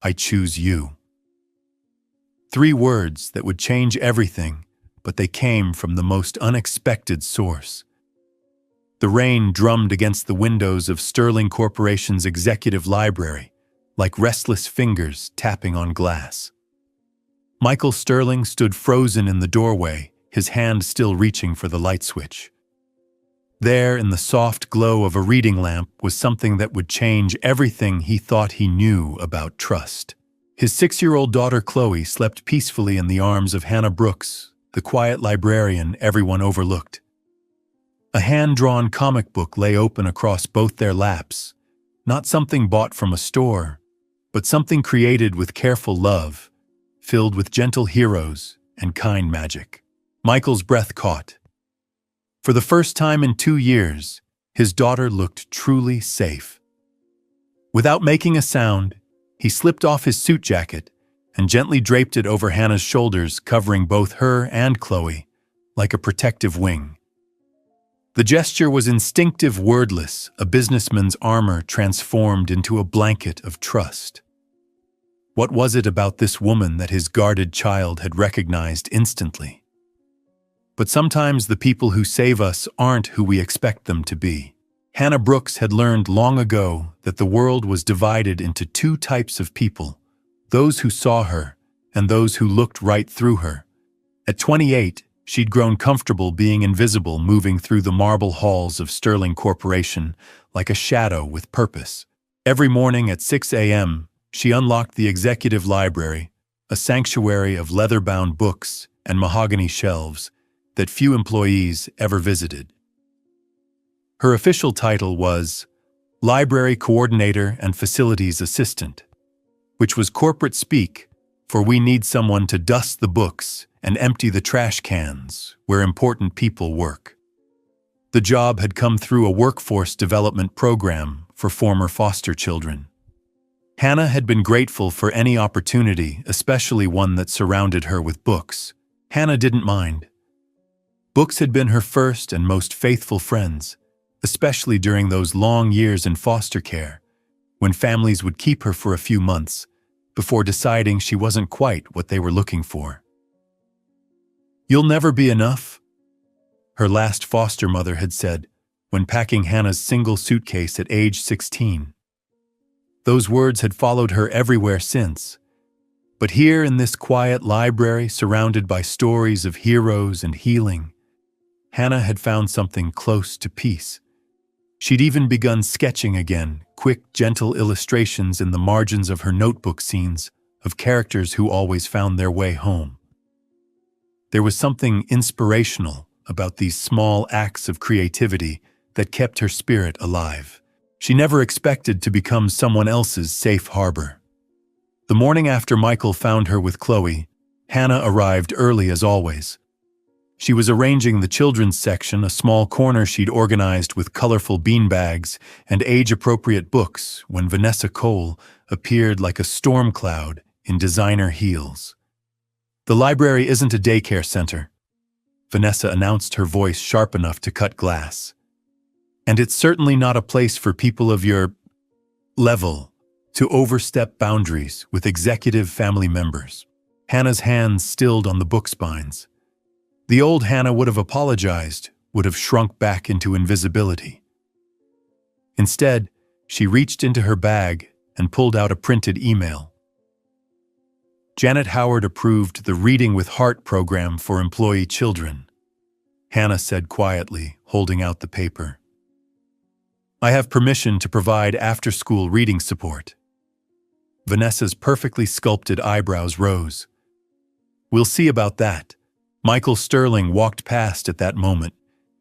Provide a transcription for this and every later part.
I choose you. 3 words that would change everything, but they came from the most unexpected source. The rain drummed against the windows of Sterling Corporation's executive library, like restless fingers tapping on glass. Michael Sterling stood frozen in the doorway, his hand still reaching for the light switch. There, in the soft glow of a reading lamp, was something that would change everything he thought he knew about trust. His 6-year-old daughter Chloe slept peacefully in the arms of Hannah Brooks, the quiet librarian everyone overlooked. A hand-drawn comic book lay open across both their laps, not something bought from a store, but something created with careful love, filled with gentle heroes and kind magic. Michael's breath caught. For the first time in 2 years, his daughter looked truly safe. Without making a sound, he slipped off his suit jacket and gently draped it over Hannah's shoulders, covering both her and Chloe, like a protective wing. The gesture was instinctive, wordless, a businessman's armor transformed into a blanket of trust. What was it about this woman that his guarded child had recognized instantly? But sometimes the people who save us aren't who we expect them to be. Hannah Brooks had learned long ago that the world was divided into 2 types of people, those who saw her and those who looked right through her. At 28, she'd grown comfortable being invisible, moving through the marble halls of Sterling Corporation like a shadow with purpose. Every morning at 6 a.m., she unlocked the executive library, a sanctuary of leather-bound books and mahogany shelves that few employees ever visited. Her official title was Library Coordinator and Facilities Assistant, which was corporate speak for we need someone to dust the books and empty the trash cans where important people work. The job had come through a workforce development program for former foster children. Hannah had been grateful for any opportunity, especially one that surrounded her with books. Hannah didn't mind. Books had been her first and most faithful friends, especially during those long years in foster care, when families would keep her for a few months before deciding she wasn't quite what they were looking for. "You'll never be enough," her last foster mother had said when packing Hannah's single suitcase at age 16. Those words had followed her everywhere since. But here in this quiet library, surrounded by stories of heroes and healing, Hannah had found something close to peace. She'd even begun sketching again, quick, gentle illustrations in the margins of her notebook scenes of characters who always found their way home. There was something inspirational about these small acts of creativity that kept her spirit alive. She never expected to become someone else's safe harbor. The morning after Michael found her with Chloe, Hannah arrived early as always. She was arranging the children's section, a small corner she'd organized with colorful beanbags and age-appropriate books, when Vanessa Cole appeared like a storm cloud in designer heels. "The library isn't a daycare center," Vanessa announced, her voice sharp enough to cut glass. "And it's certainly not a place for people of your level to overstep boundaries with executive family members." Hannah's hands stilled on the book spines. The old Hannah would have apologized, would have shrunk back into invisibility. Instead, she reached into her bag and pulled out a printed email. "Janet Howard approved the Reading with Heart program for employee children," Hannah said quietly, holding out the paper. "I have permission to provide after-school reading support." Vanessa's perfectly sculpted eyebrows rose. "We'll see about that." Michael Sterling walked past at that moment,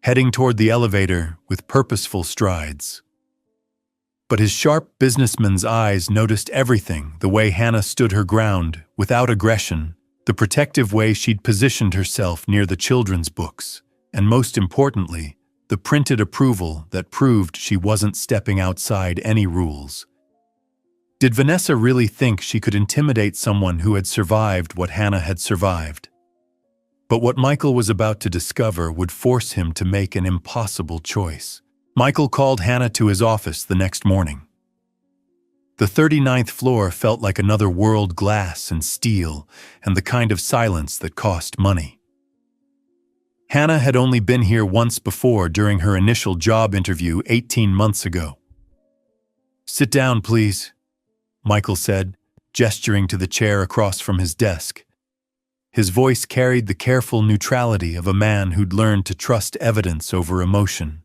heading toward the elevator with purposeful strides. But his sharp businessman's eyes noticed everything: the way Hannah stood her ground, without aggression, the protective way she'd positioned herself near the children's books, and most importantly, the printed approval that proved she wasn't stepping outside any rules. Did Vanessa really think she could intimidate someone who had survived what Hannah had survived? But what Michael was about to discover would force him to make an impossible choice. Michael called Hannah to his office the next morning. The 39th floor felt like another world, glass and steel, and the kind of silence that cost money. Hannah had only been here once before during her initial job interview 18 months ago. "Sit down, please," Michael said, gesturing to the chair across from his desk. His voice carried the careful neutrality of a man who'd learned to trust evidence over emotion.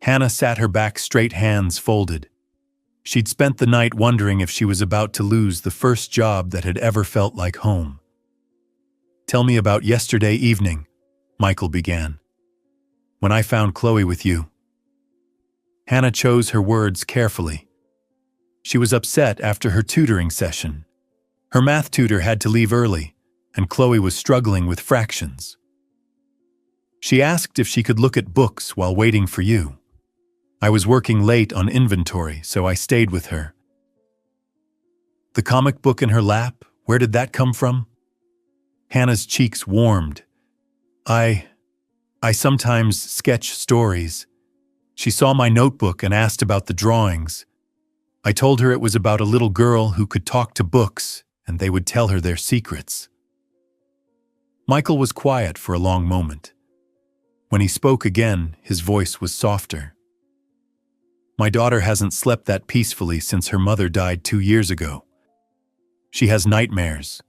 Hannah sat her back straight, hands folded. She'd spent the night wondering if she was about to lose the first job that had ever felt like home. "Tell me about yesterday evening," Michael began. "When I found Chloe with you." Hannah chose her words carefully. She was upset after her tutoring session. Her math tutor had to leave early, and Chloe was struggling with fractions. She asked if she could look at books while waiting for you. I was working late on inventory, so I stayed with her. The comic book in her lap, where did that come from? Hannah's cheeks warmed. I sometimes sketch stories. She saw my notebook and asked about the drawings. I told her it was about a little girl who could talk to books, and they would tell her their secrets. Michael was quiet for a long moment. When he spoke again, his voice was softer. "My daughter hasn't slept that peacefully since her mother died 2 years ago. She has nightmares,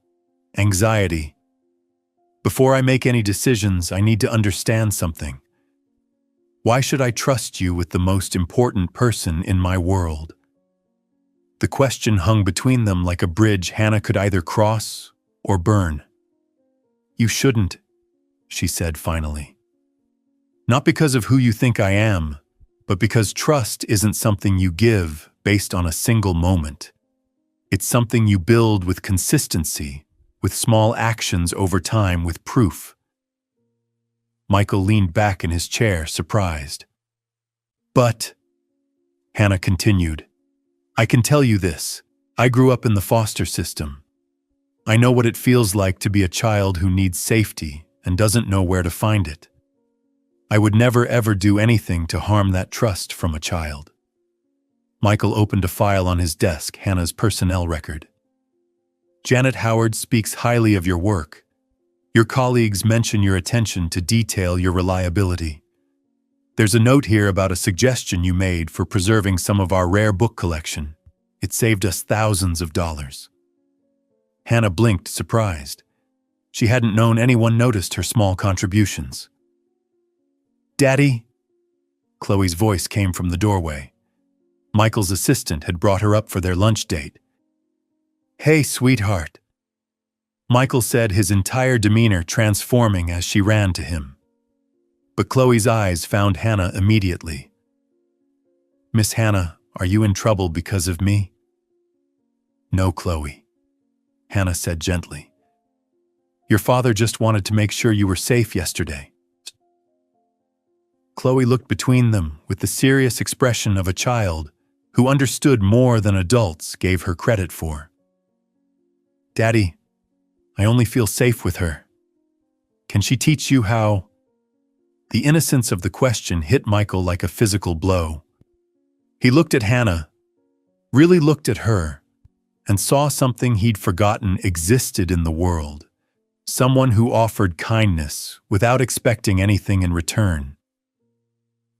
anxiety. Before I make any decisions, I need to understand something. Why should I trust you with the most important person in my world?" The question hung between them like a bridge Hannah could either cross or burn. "You shouldn't," she said finally. "Not because of who you think I am, but because trust isn't something you give based on a single moment. It's something you build with consistency, with small actions over time, with proof." Michael leaned back in his chair, surprised. "But," Hannah continued, "I can tell you this. I grew up in the foster system. I know what it feels like to be a child who needs safety and doesn't know where to find it. I would never ever do anything to harm that trust from a child." Michael opened a file on his desk, Hannah's personnel record. "Janet Howard speaks highly of your work. Your colleagues mention your attention to detail, your reliability. There's a note here about a suggestion you made for preserving some of our rare book collection. It saved us thousands of dollars." Hannah blinked, surprised. She hadn't known anyone noticed her small contributions. "Daddy?" Chloe's voice came from the doorway. Michael's assistant had brought her up for their lunch date. "Hey, sweetheart," Michael said, his entire demeanor transforming as she ran to him. But Chloe's eyes found Hannah immediately. "Miss Hannah, are you in trouble because of me?" "No, Chloe," Hannah said gently. "Your father just wanted to make sure you were safe yesterday." Chloe looked between them with the serious expression of a child who understood more than adults gave her credit for. "Daddy, I only feel safe with her. Can she teach you how?" The innocence of the question hit Michael like a physical blow. He looked at Hannah, really looked at her, and saw something he'd forgotten existed in the world. Someone who offered kindness without expecting anything in return.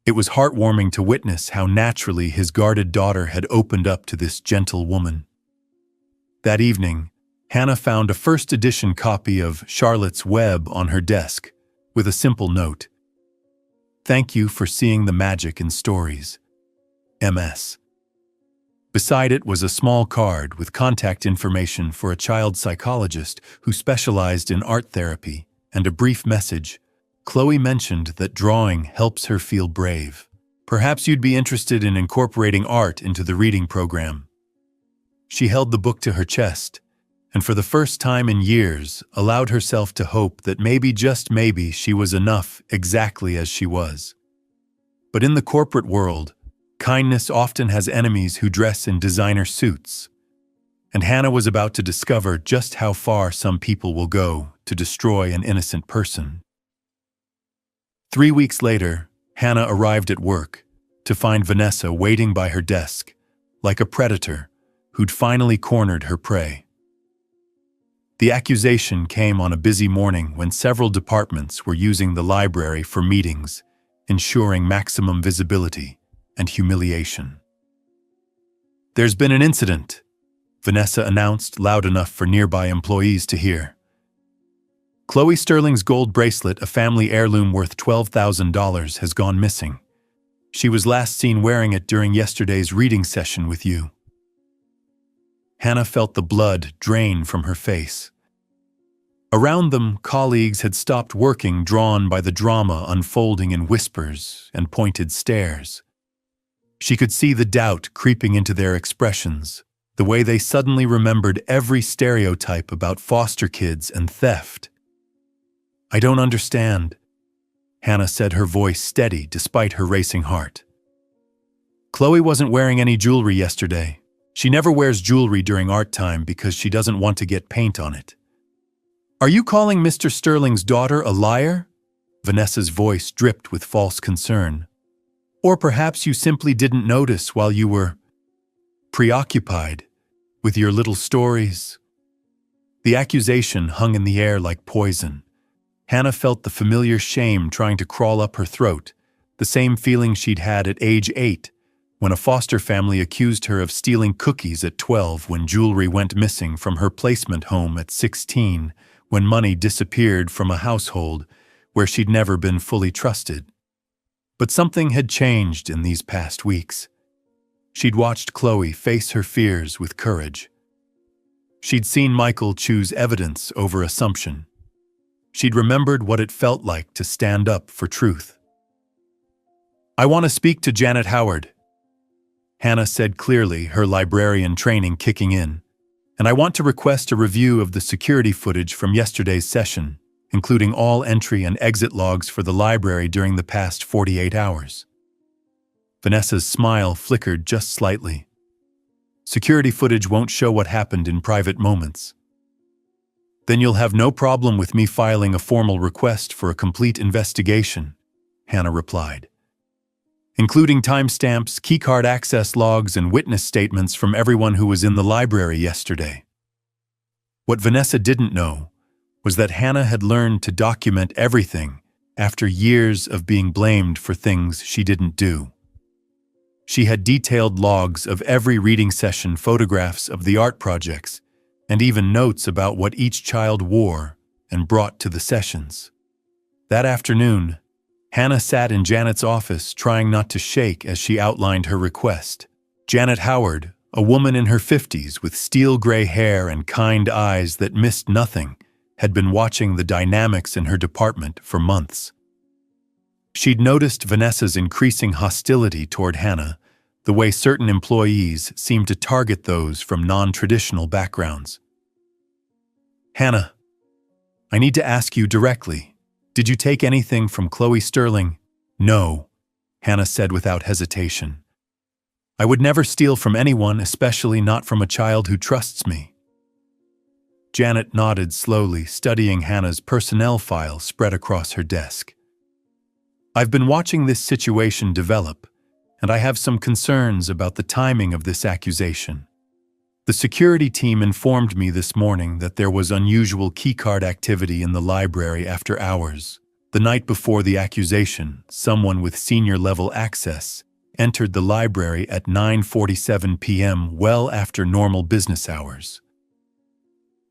It was heartwarming to witness how naturally his guarded daughter had opened up to this gentle woman. That evening, Hannah found a first edition copy of Charlotte's Web on her desk, with a simple note. "Thank you for seeing the magic in stories. MS." Beside it was a small card with contact information for a child psychologist who specialized in art therapy, and a brief message. Chloe mentioned that drawing helps her feel brave. Perhaps you'd be interested in incorporating art into the reading program. She held the book to her chest, and for the first time in years, allowed herself to hope that maybe, just maybe, she was enough exactly as she was. But in the corporate world, kindness often has enemies who dress in designer suits. And Hannah was about to discover just how far some people will go to destroy an innocent person. 3 weeks later, Hannah arrived at work to find Vanessa waiting by her desk, like a predator who'd finally cornered her prey. The accusation came on a busy morning when several departments were using the library for meetings, ensuring maximum visibility and humiliation. "There's been an incident," Vanessa announced loud enough for nearby employees to hear. "Chloe Sterling's gold bracelet, a family heirloom worth $12,000, has gone missing. She was last seen wearing it during yesterday's reading session with you." Hannah felt the blood drain from her face. Around them, colleagues had stopped working, drawn by the drama unfolding in whispers and pointed stares. She could see the doubt creeping into their expressions, the way they suddenly remembered every stereotype about foster kids and theft. "I don't understand," Hannah said, her voice steady despite her racing heart. "Chloe wasn't wearing any jewelry yesterday. She never wears jewelry during art time because she doesn't want to get paint on it." "Are you calling Mr. Sterling's daughter a liar?" Vanessa's voice dripped with false concern. "Or perhaps you simply didn't notice while you were preoccupied with your little stories." The accusation hung in the air like poison. Hannah felt the familiar shame trying to crawl up her throat, the same feeling she'd had at age 8, when a foster family accused her of stealing cookies at 12, when jewelry went missing from her placement home at 16, when money disappeared from a household where she'd never been fully trusted. But something had changed in these past weeks. She'd watched Chloe face her fears with courage. She'd seen Michael choose evidence over assumption. She'd remembered what it felt like to stand up for truth. "I want to speak to Janet Howard," Hannah said clearly, her librarian training kicking in. "And I want to request a review of the security footage from yesterday's session, including all entry and exit logs for the library during the past 48 hours. Vanessa's smile flickered just slightly. "Security footage won't show what happened in private moments." "Then you'll have no problem with me filing a formal request for a complete investigation," Hannah replied, "including timestamps, keycard access logs, and witness statements from everyone who was in the library yesterday." What Vanessa didn't know was that Hannah had learned to document everything after years of being blamed for things she didn't do. She had detailed logs of every reading session, photographs of the art projects, and even notes about what each child wore and brought to the sessions. That afternoon, Hannah sat in Janet's office, trying not to shake as she outlined her request. Janet Howard, a woman in her 50s with steel gray hair and kind eyes that missed nothing, had been watching the dynamics in her department for months. She'd noticed Vanessa's increasing hostility toward Hannah, the way certain employees seemed to target those from non-traditional backgrounds. "Hannah, I need to ask you directly. Did you take anything from Chloe Sterling?" "No," Hannah said without hesitation. "I would never steal from anyone, especially not from a child who trusts me." Janet nodded slowly, studying Hannah's personnel file spread across her desk. "I've been watching this situation develop, and I have some concerns about the timing of this accusation. The security team informed me this morning that there was unusual keycard activity in the library after hours. The night before the accusation, someone with senior-level access entered the library at 9:47 p.m., well after normal business hours."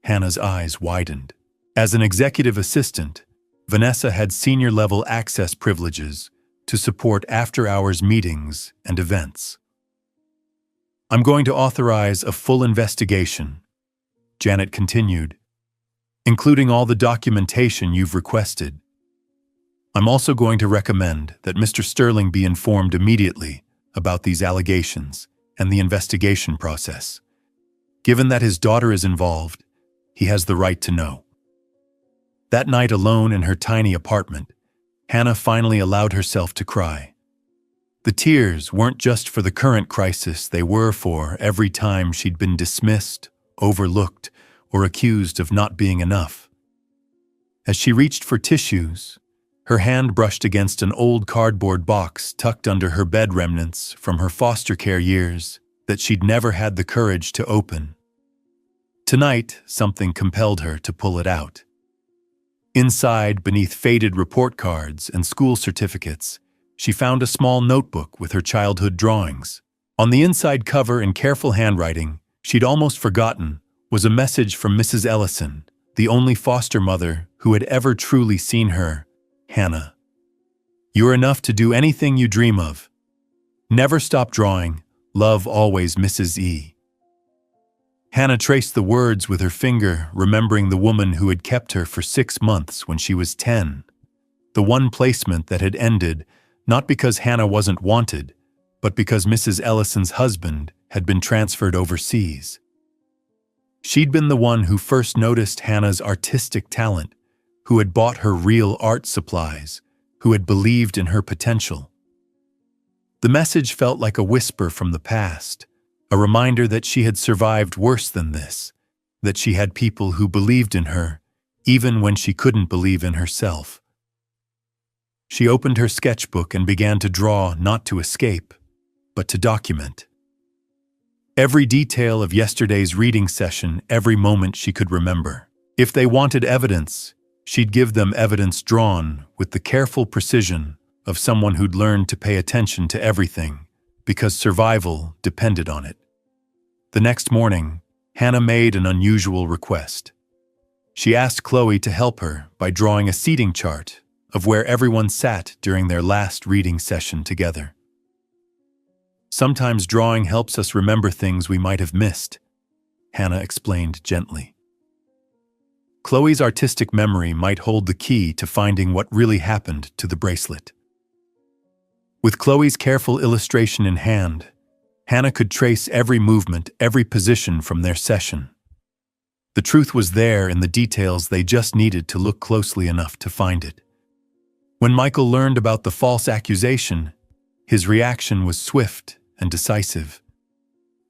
Hannah's eyes widened. As an executive assistant, Vanessa had senior-level access privileges to support after-hours meetings and events. "I'm going to authorize a full investigation," Janet continued, "including all the documentation you've requested. I'm also going to recommend that Mr. Sterling be informed immediately about these allegations and the investigation process. Given that his daughter is involved, he has the right to know." That night, alone in her tiny apartment, Hannah finally allowed herself to cry. The tears weren't just for the current crisis, they were for every time she'd been dismissed, overlooked, or accused of not being enough. As she reached for tissues, her hand brushed against an old cardboard box tucked under her bed, remnants from her foster care years, that she'd never had the courage to open. Tonight, something compelled her to pull it out. Inside, beneath faded report cards and school certificates, she found a small notebook with her childhood drawings. On the inside cover, in careful handwriting she'd almost forgotten, was a message from Mrs. Ellison, the only foster mother who had ever truly seen her. Hannah, you're enough to do anything you dream of. Never stop drawing. Love always, Mrs. E. Hannah traced the words with her finger, remembering the woman who had kept her for 6 months when she was 10. The one placement that had ended, not because Hannah wasn't wanted, but because Mrs. Ellison's husband had been transferred overseas. She'd been the one who first noticed Hannah's artistic talent, who had bought her real art supplies, who had believed in her potential. The message felt like a whisper from the past, a reminder that she had survived worse than this, that she had people who believed in her, even when she couldn't believe in herself. She opened her sketchbook and began to draw, not to escape, but to document. Every detail of yesterday's reading session, every moment she could remember. If they wanted evidence, she'd give them evidence drawn with the careful precision of someone who'd learned to pay attention to everything, because survival depended on it. The next morning, Hannah made an unusual request. She asked Chloe to help her by drawing a seating chart of where everyone sat during their last reading session together. Sometimes drawing helps us remember things we might have missed, Hannah explained gently. Chloe's artistic memory might hold the key to finding what really happened to the bracelet. With Chloe's careful illustration in hand, Hannah could trace every movement, every position from their session. The truth was there in the details, they just needed to look closely enough to find it. When Michael learned about the false accusation, his reaction was swift and decisive.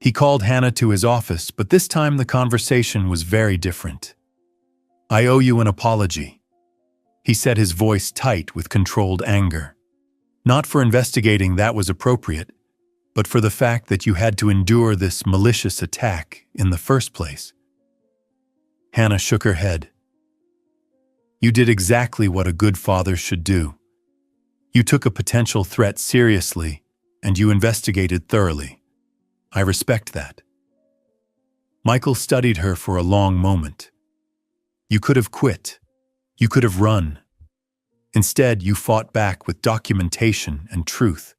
He called Hannah to his office, but this time the conversation was very different. "I owe you an apology," he said, his voice tight with controlled anger. "Not for investigating, that was appropriate, but for the fact that you had to endure this malicious attack in the first place." Hannah shook her head. "You did exactly what a good father should do. You took a potential threat seriously, and you investigated thoroughly. I respect that." Michael studied her for a long moment. "You could have quit. You could have run. Instead, you fought back with documentation and truth.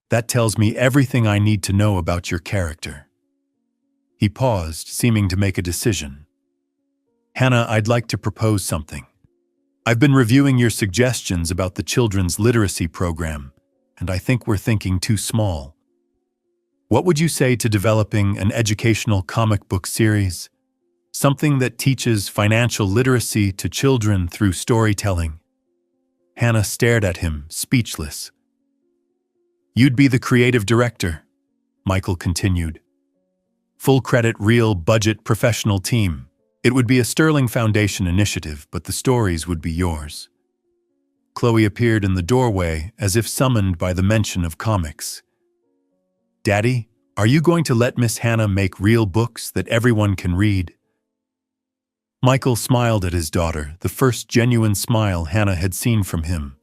That tells me everything I need to know about your character." He paused, seeming to make a decision. "Hannah, I'd like to propose something. I've been reviewing your suggestions about the children's literacy program, and I think we're thinking too small. What would you say to developing an educational comic book series? Something that teaches financial literacy to children through storytelling?" Hannah stared at him, speechless. "You'd be the creative director," Michael continued. "Full credit, real budget professional team. It would be a Sterling Foundation initiative, but the stories would be yours." Chloe appeared in the doorway as if summoned by the mention of comics. "Daddy, are you going to let Miss Hannah make real books that everyone can read?" Michael smiled at his daughter, the first genuine smile Hannah had seen from him.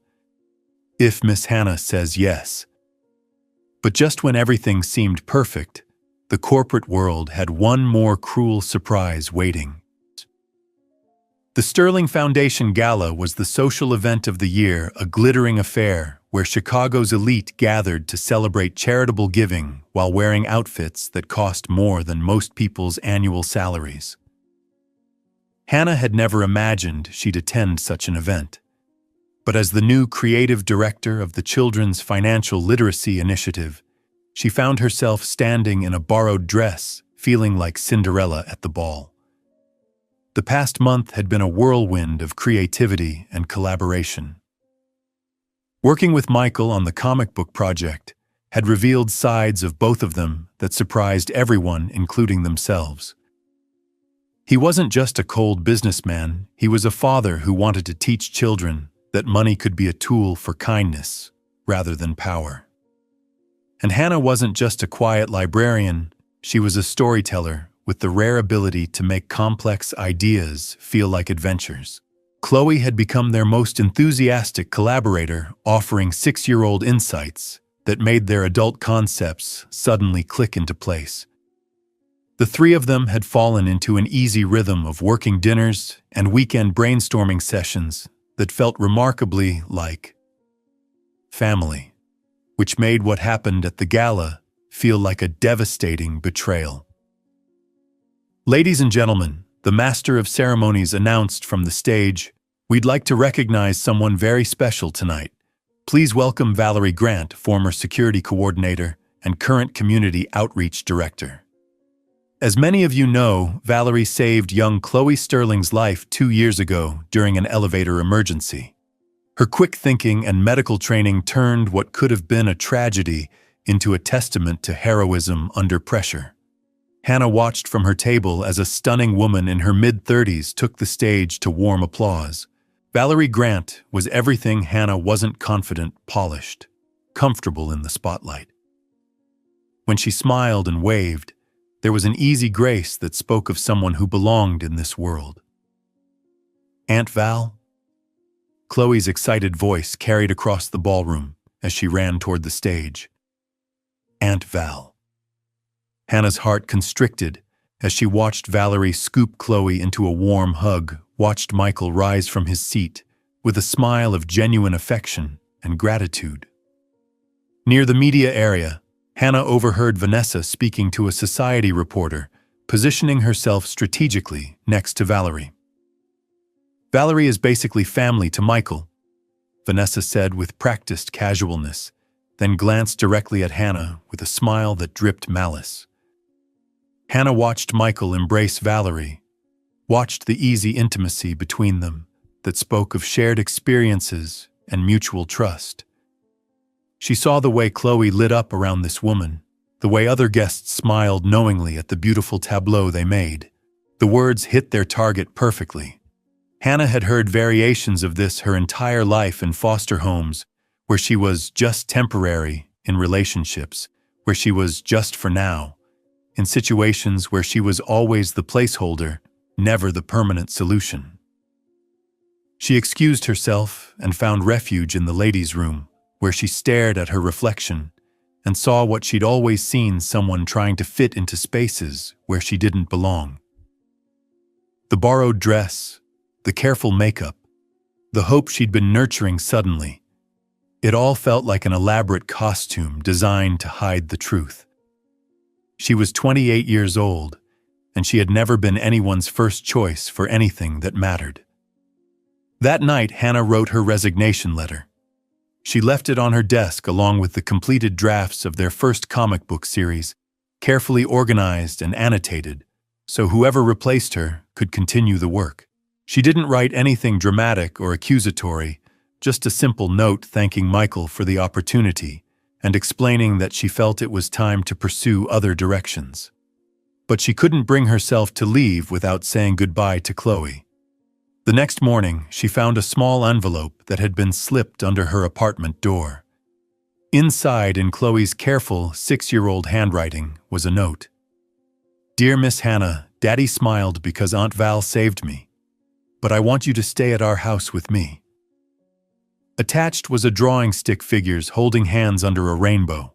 "If Miss Hannah says yes." But just when everything seemed perfect, the corporate world had one more cruel surprise waiting. The Sterling Foundation Gala was the social event of the year, a glittering affair where Chicago's elite gathered to celebrate charitable giving while wearing outfits that cost more than most people's annual salaries. Hannah had never imagined she'd attend such an event. But as the new creative director of the Children's Financial Literacy Initiative, she found herself standing in a borrowed dress, feeling like Cinderella at the ball. The past month had been a whirlwind of creativity and collaboration. Working with Michael on the comic book project had revealed sides of both of them that surprised everyone, including themselves. He wasn't just a cold businessman, he was a father who wanted to teach children that money could be a tool for kindness rather than power. And Hannah wasn't just a quiet librarian, she was a storyteller with the rare ability to make complex ideas feel like adventures. Chloe had become their most enthusiastic collaborator, offering 6-year-old insights that made their adult concepts suddenly click into place. The three of them had fallen into an easy rhythm of working dinners and weekend brainstorming sessions that felt remarkably like family, which made what happened at the gala feel like a devastating betrayal. Ladies and gentlemen, the master of ceremonies announced from the stage, "We'd like to recognize someone very special tonight. Please welcome Valerie Grant, former security coordinator and current community outreach director." As many of you know, Valerie saved young Chloe Sterling's life 2 years ago during an elevator emergency. Her quick thinking and medical training turned what could have been a tragedy into a testament to heroism under pressure. Hannah watched from her table as a stunning woman in her mid-30s took the stage to warm applause. Valerie Grant was everything Hannah wasn't: confident, polished, comfortable in the spotlight. When she smiled and waved, there was an easy grace that spoke of someone who belonged in this world. "Aunt Val?" Chloe's excited voice carried across the ballroom as she ran toward the stage. Aunt Val. Hannah's heart constricted as she watched Valerie scoop Chloe into a warm hug, watched Michael rise from his seat with a smile of genuine affection and gratitude. Near the media area, Hannah overheard Vanessa speaking to a society reporter, positioning herself strategically next to Valerie. "Valerie is basically family to Michael," Vanessa said with practiced casualness, then glanced directly at Hannah with a smile that dripped malice. Hannah watched Michael embrace Valerie, watched the easy intimacy between them that spoke of shared experiences and mutual trust. She saw the way Chloe lit up around this woman, the way other guests smiled knowingly at the beautiful tableau they made. The words hit their target perfectly. Hannah had heard variations of this her entire life in foster homes, where she was just temporary, in relationships, where she was just for now, in situations where she was always the placeholder, never the permanent solution. She excused herself and found refuge in the ladies' room, where she stared at her reflection and saw what she'd always seen: someone trying to fit into spaces where she didn't belong. The borrowed dress, the careful makeup, the hope she'd been nurturing suddenly, it all felt like an elaborate costume designed to hide the truth. She was 28 years old, and she had never been anyone's first choice for anything that mattered. That night, Hannah wrote her resignation letter. She left it on her desk along with the completed drafts of their first comic book series, carefully organized and annotated, so whoever replaced her could continue the work. She didn't write anything dramatic or accusatory, just a simple note thanking Michael for the opportunity and explaining that she felt it was time to pursue other directions. But she couldn't bring herself to leave without saying goodbye to Chloe. The next morning, she found a small envelope that had been slipped under her apartment door. Inside, in Chloe's careful 6-year-old handwriting, was a note. "Dear Miss Hannah, Daddy smiled because Aunt Val saved me. But I want you to stay at our house with me." Attached was a drawing stick figures holding hands under a rainbow.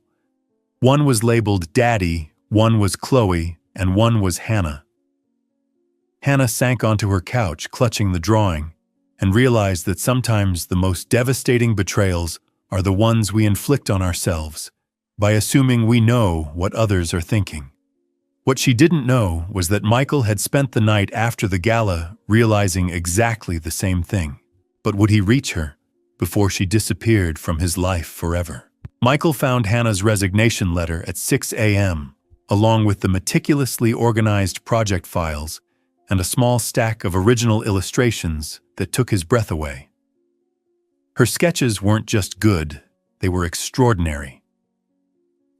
One was labeled Daddy, one was Chloe, and one was Hannah. Hannah sank onto her couch, clutching the drawing, and realized that sometimes the most devastating betrayals are the ones we inflict on ourselves, by assuming we know what others are thinking. What she didn't know was that Michael had spent the night after the gala realizing exactly the same thing. But would he reach her before she disappeared from his life forever? Michael found Hannah's resignation letter at 6 a.m., along with the meticulously organized project files and a small stack of original illustrations that took his breath away. Her sketches weren't just good, they were extraordinary.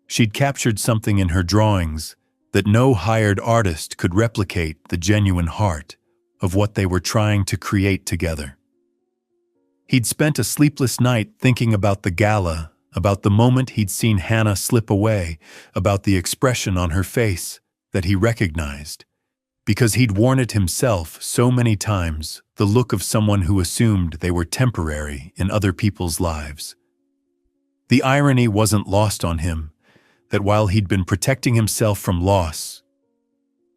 She'd captured something in her drawings that no hired artist could replicate: the genuine heart of what they were trying to create together. He'd spent a sleepless night thinking about the gala about the moment he'd seen Hannah slip away, about the expression on her face that he recognized, because he'd worn it himself so many times, the look of someone who assumed they were temporary in other people's lives. The irony wasn't lost on him, that while he'd been protecting himself from loss,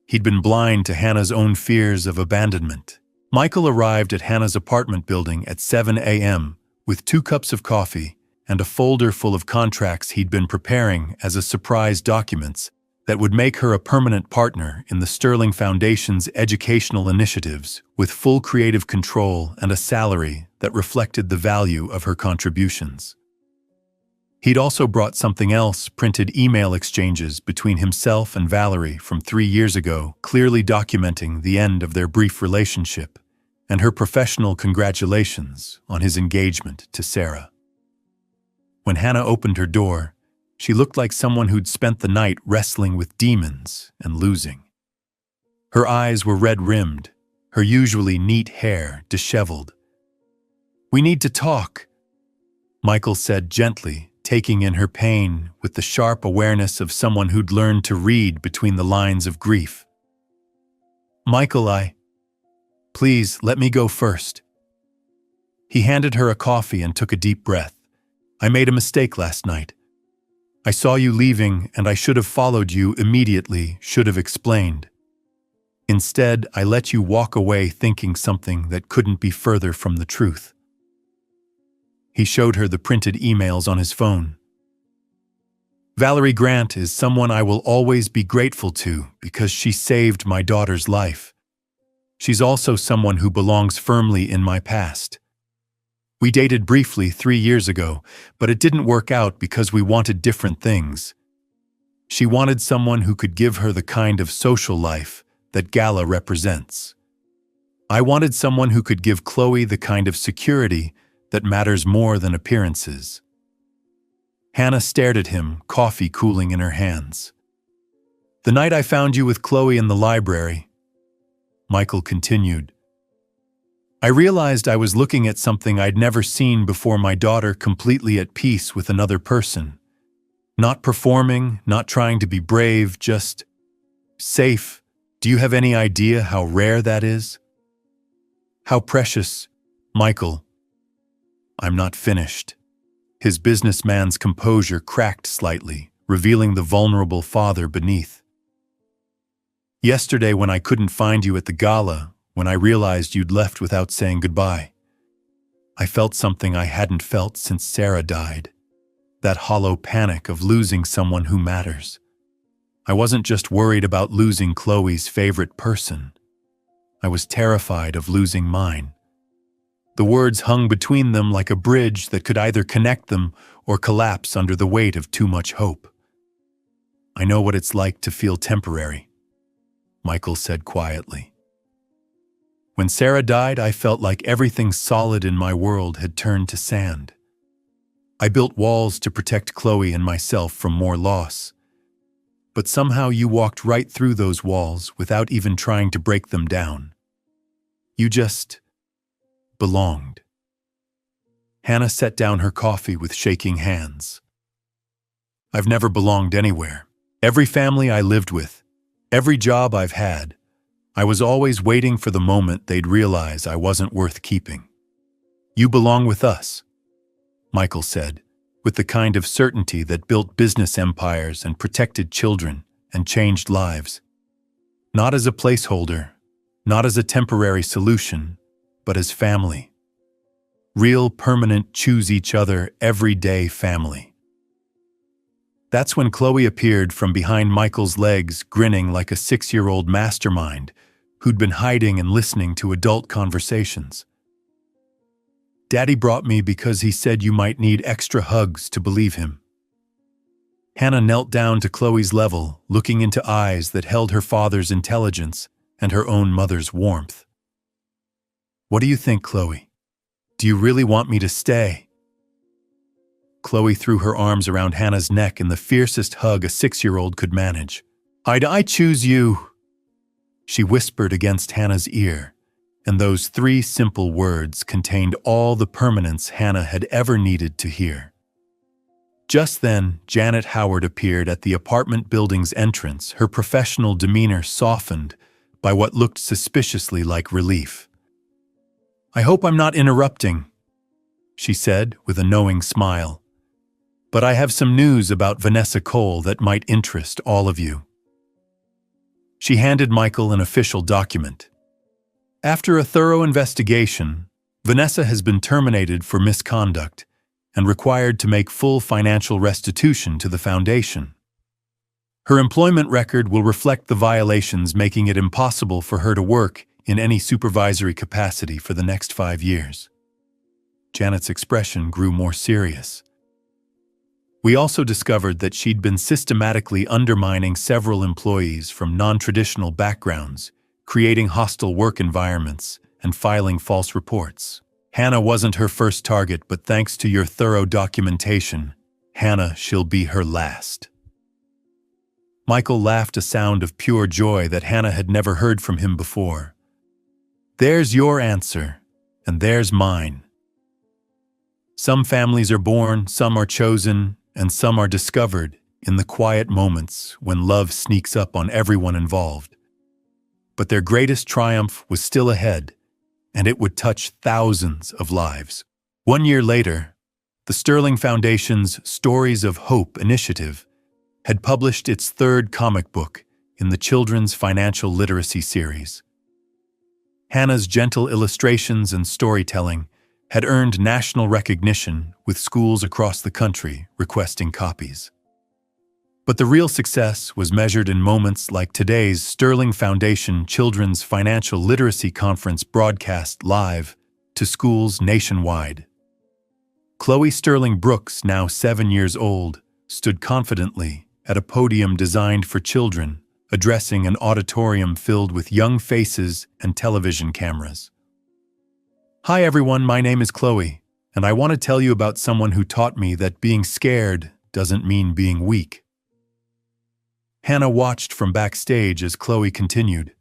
he'd been blind to Hannah's own fears of abandonment. Michael arrived at Hannah's apartment building at 7 a.m. with 2 cups of coffee and a folder full of contracts he'd been preparing as a surprise documents that would make her a permanent partner in the Sterling Foundation's educational initiatives, with full creative control and a salary that reflected the value of her contributions. He'd also brought something else, printed email exchanges between himself and Valerie from 3 years ago, clearly documenting the end of their brief relationship, and her professional congratulations on his engagement to Sarah. When Hannah opened her door, she looked like someone who'd spent the night wrestling with demons and losing. Her eyes were red-rimmed, her usually neat hair disheveled. "We need to talk," Michael said gently, taking in her pain with the sharp awareness of someone who'd learned to read between the lines of grief. "Michael, Please, let me go first." He handed her a coffee and took a deep breath. "I made a mistake last night. I saw you leaving and I should have followed you immediately, should have explained. Instead, I let you walk away thinking something that couldn't be further from the truth." He showed her the printed emails on his phone. "Valerie Grant is someone I will always be grateful to because she saved my daughter's life. She's also someone who belongs firmly in my past. We dated briefly 3 years ago, but it didn't work out because we wanted different things. She wanted someone who could give her the kind of social life that Gala represents. I wanted someone who could give Chloe the kind of security that matters more than appearances." Hannah stared at him, coffee cooling in her hands. "The night I found you with Chloe in the library," Michael continued, "I realized I was looking at something I'd never seen before, my daughter completely at peace with another person. Not performing, not trying to be brave, just safe. Do you have any idea how rare that is? How precious, Michael?" "I'm not finished." His businessman's composure cracked slightly, revealing the vulnerable father beneath. "Yesterday, when I couldn't find you at the gala, when I realized you'd left without saying goodbye, I felt something I hadn't felt since Sarah died. That hollow panic of losing someone who matters. I wasn't just worried about losing Chloe's favorite person. I was terrified of losing mine." The words hung between them like a bridge that could either connect them or collapse under the weight of too much hope. "I know what it's like to feel temporary," Michael said quietly. "When Sarah died, I felt like everything solid in my world had turned to sand. I built walls to protect Chloe and myself from more loss. But somehow you walked right through those walls without even trying to break them down. You just belonged." Hannah set down her coffee with shaking hands. "I've never belonged anywhere. Every family I lived with, every job I've had, I was always waiting for the moment they'd realize I wasn't worth keeping. You belong with us," Michael said, with the kind of certainty that built business empires and protected children and changed lives. Not as a placeholder, not as a temporary solution, but as family. Real, permanent, choose each other, everyday family. That's when Chloe appeared from behind Michael's legs, grinning like a 6-year-old mastermind who'd been hiding and listening to adult conversations. "Daddy brought me because he said you might need extra hugs to believe him." Hannah knelt down to Chloe's level, looking into eyes that held her father's intelligence and her own mother's warmth. "What do you think, Chloe? Do you really want me to stay?" Chloe threw her arms around Hannah's neck in the fiercest hug a 6-year-old could manage. I choose you," she whispered against Hannah's ear, and those 3 simple words contained all the permanence Hannah had ever needed to hear. Just then, Janet Howard appeared at the apartment building's entrance, her professional demeanor softened by what looked suspiciously like relief. "I hope I'm not interrupting," she said with a knowing smile. "But I have some news about Vanessa Cole that might interest all of you." She handed Michael an official document. After a thorough investigation, Vanessa has been terminated for misconduct and required to make full financial restitution to the foundation. Her employment record will reflect the violations, making it impossible for her to work in any supervisory capacity for the next 5 years. Janet's expression grew more serious. "We also discovered that she'd been systematically undermining several employees from non-traditional backgrounds, creating hostile work environments, and filing false reports. Hannah wasn't her first target, but thanks to your thorough documentation, Hannah, she'll be her last." Michael laughed, a sound of pure joy that Hannah had never heard from him before. "There's your answer, and there's mine. Some families are born, some are chosen, and some are discovered in the quiet moments when love sneaks up on everyone involved. But their greatest triumph was still ahead, and it would touch thousands of lives." 1 year later, the Sterling Foundation's Stories of Hope initiative had published its 3rd comic book in the Children's Financial Literacy series. Hannah's gentle illustrations and storytelling had earned national recognition, with schools across the country requesting copies. But the real success was measured in moments like today's Sterling Foundation Children's Financial Literacy Conference broadcast live to schools nationwide. Chloe Sterling Brooks, now 7 years old, stood confidently at a podium designed for children, addressing an auditorium filled with young faces and television cameras. "Hi everyone, my name is Chloe, and I want to tell you about someone who taught me that being scared doesn't mean being weak." Hannah watched from backstage as Chloe continued.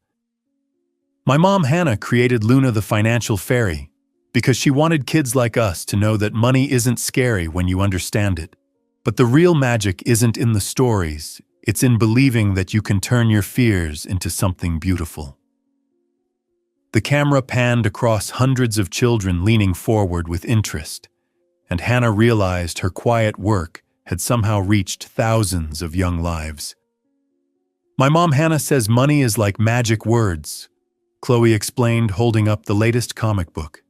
"My mom, Hannah, created Luna the Financial Fairy because she wanted kids like us to know that money isn't scary when you understand it. But the real magic isn't in the stories, it's in believing that you can turn your fears into something beautiful." The camera panned across hundreds of children leaning forward with interest, and Hannah realized her quiet work had somehow reached thousands of young lives. "My mom, Hannah, says money is like magic words," Chloe explained, holding up the latest comic book.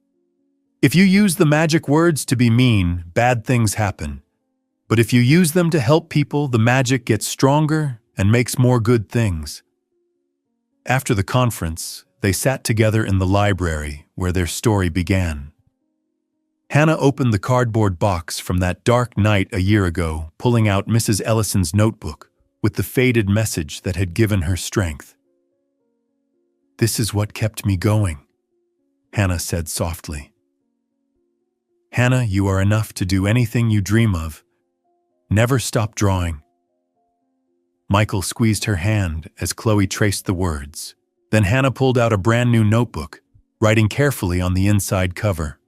"If you use the magic words to be mean, bad things happen. But if you use them to help people, the magic gets stronger and makes more good things." After the conference, they sat together in the library where their story began. Hannah opened the cardboard box from that dark night a year ago, pulling out Mrs. Ellison's notebook with the faded message that had given her strength. "This is what kept me going," Hannah said softly. "Hannah, you are enough to do anything you dream of. Never stop drawing." Michael squeezed her hand as Chloe traced the words. Then Hannah pulled out a brand new notebook, writing carefully on the inside cover.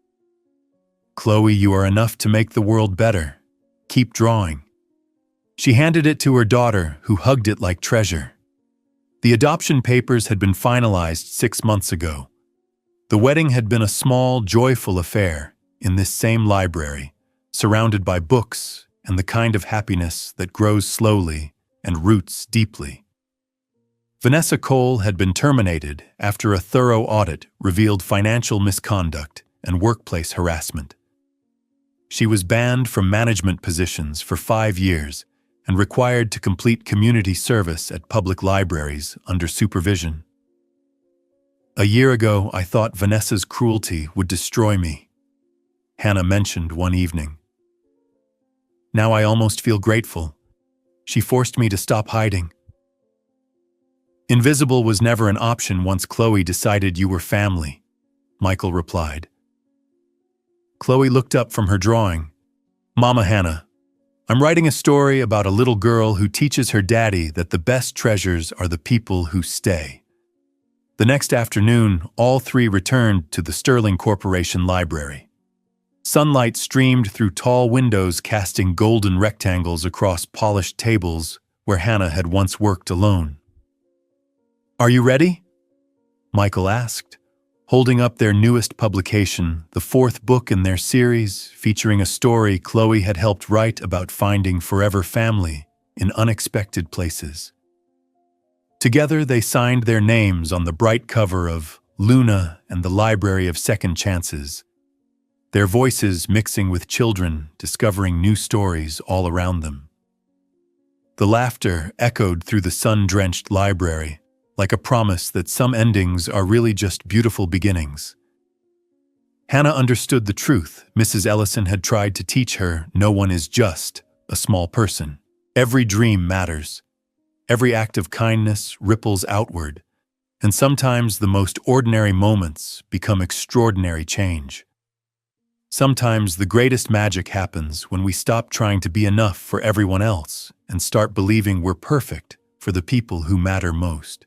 "Chloe, you are enough to make the world better. Keep drawing." She handed it to her daughter, who hugged it like treasure. The adoption papers had been finalized 6 months ago. The wedding had been a small, joyful affair in this same library, surrounded by books and the kind of happiness that grows slowly and roots deeply. Vanessa Cole had been terminated after a thorough audit revealed financial misconduct and workplace harassment. She was banned from management positions for 5 years and required to complete community service at public libraries under supervision. "A year ago, I thought Vanessa's cruelty would destroy me," Hannah mentioned one evening. "Now I almost feel grateful. She forced me to stop hiding." "Invisible was never an option once Chloe decided you were family," Michael replied. Chloe looked up from her drawing. "Mama Hannah, I'm writing a story about a little girl who teaches her daddy that the best treasures are the people who stay." The next afternoon, all three returned to the Sterling Corporation library. Sunlight streamed through tall windows, casting golden rectangles across polished tables where Hannah had once worked alone. "Are you ready?" Michael asked, holding up their newest publication, the fourth book in their series, featuring a story Chloe had helped write about finding forever family in unexpected places. Together, they signed their names on the bright cover of Luna and the Library of Second Chances, their voices mixing with children discovering new stories all around them. The laughter echoed through the sun-drenched library, like a promise that some endings are really just beautiful beginnings. Hannah understood the truth Mrs. Ellison had tried to teach her: no one is just a small person. Every dream matters. Every act of kindness ripples outward, and sometimes the most ordinary moments become extraordinary change. Sometimes the greatest magic happens when we stop trying to be enough for everyone else and start believing we're perfect for the people who matter most.